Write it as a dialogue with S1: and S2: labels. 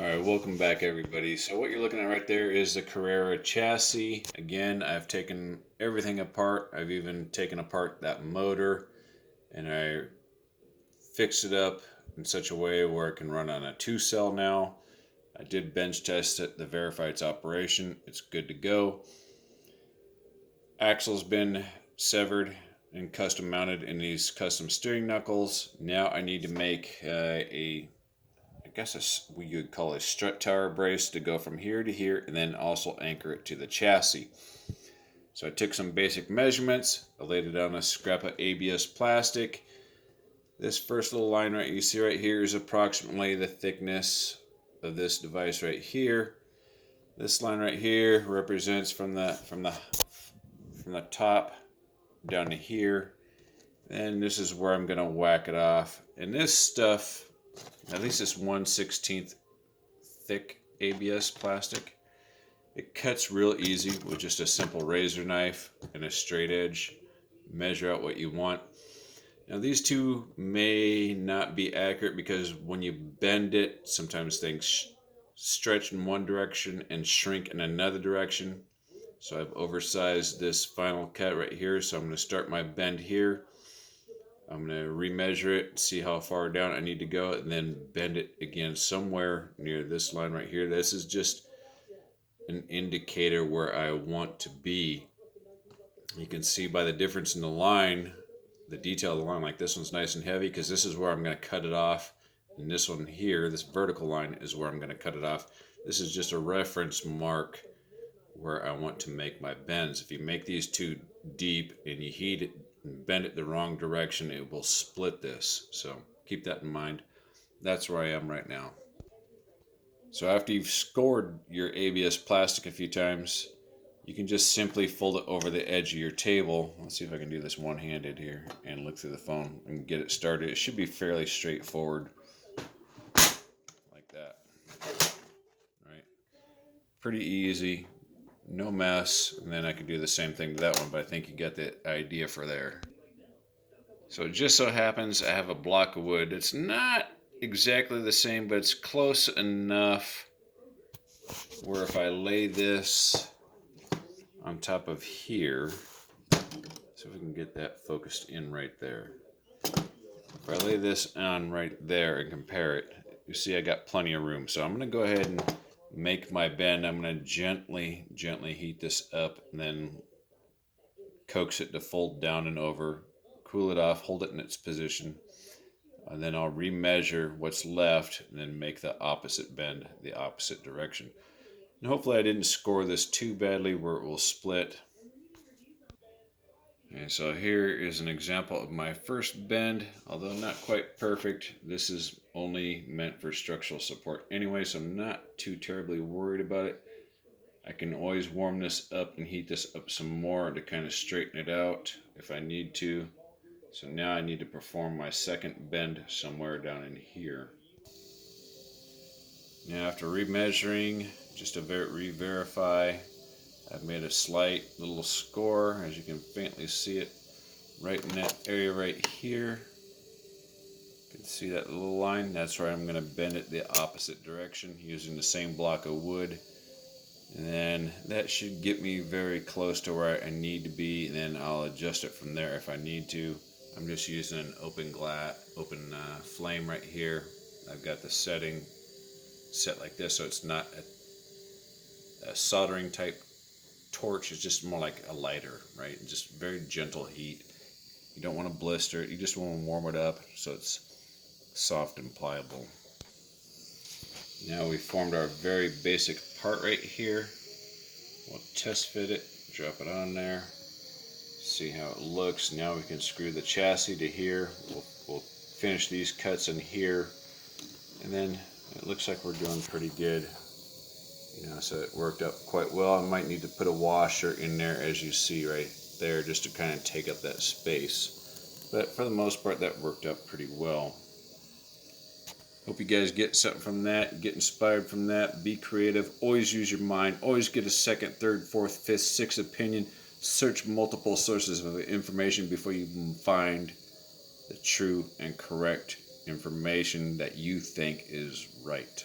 S1: Alright, welcome back everybody. So what you're looking at right there is the Carrera chassis. Again, I've taken everything apart. I've even taken apart that motor and I fixed it up in such a way where it can run on a 2-cell now. I did bench test it to verify its operation. It's good to go. Axle's been severed and custom mounted in these custom steering knuckles. Now I need to make I guess what you would call a strut tower brace to go from here to here and then also anchor it to the chassis. So I took some basic measurements. I laid it on a scrap of ABS plastic. This first little line right you see right here is approximately the thickness of this device right here. This line right here represents from the top down to here. And this is where I'm going to whack it off. And this stuff, at least this 1/16 thick ABS plastic, it cuts real easy with just a simple razor knife and a straight edge. Measure out what you want. Now these two may not be accurate because when you bend it, sometimes things stretch in one direction and shrink in another direction. So I've oversized this final cut right here. So I'm going to start my bend here. I'm going to remeasure it, see how far down I need to go, and then bend it again somewhere near this line right here. This is just an indicator where I want to be. You can see by the difference in the line, the detail of the line, like this one's nice and heavy because this is where I'm going to cut it off. And this one here, this vertical line, is where I'm going to cut it off. This is just a reference mark where I want to make my bends. If you make these too deep and you heat it and bend it the wrong direction, it will split this. So keep that in mind. That's where I am right now. So after you've scored your ABS plastic a few times, you can just simply fold it over the edge of your table. Let's see if I can do this one-handed here and look through the phone and get it started. It should be fairly straightforward, like that. Right? Pretty easy. No mess, and then I could do the same thing to that one, but I think you get the idea for there. So it just so happens I have a block of wood. It's not exactly the same, but it's close enough where if I lay this on top of here, so if we can get that focused in right there. If I lay this on right there and compare it, you see I got plenty of room. So I'm going to go ahead and make my bend. I'm going to gently heat this up and then coax it to fold down and over, cool it off, hold it in its position, and then I'll remeasure what's left and then make the opposite bend the opposite direction. And hopefully I didn't score this too badly where it will split. And so here is an example of my first bend, although not quite perfect. This is only meant for structural support anyway, so I'm not too terribly worried about it. I can always warm this up and heat this up some more to kind of straighten it out if I need to. So now I need to perform my second bend somewhere down in here. Now after remeasuring, just to re-verify, I've made a slight little score, as you can faintly see it, right in that area right here. You can see that little line. That's where I'm going to bend it the opposite direction using the same block of wood. And then that should get me very close to where I need to be, and then I'll adjust it from there if I need to. I'm just using an open flame right here. I've got the setting set like this, so it's not a soldering type torch. It's just more like a lighter, right? Just very gentle heat. You don't want to blister it. You just want to warm it up so it's soft and pliable. Now we formed our very basic part right here. We'll test fit it, drop it on there, see how it looks. Now we can screw the chassis to here. We'll finish these cuts in here, and then it looks like we're doing pretty good. So it worked out quite well. I might need to put a washer in there, as you see right there, just to kind of take up that space. But for the most part, that worked out pretty well. Hope you guys get something from that, get inspired from that, be creative, always use your mind, always get a second, third, fourth, fifth, sixth opinion, search multiple sources of information before you find the true and correct information that you think is right.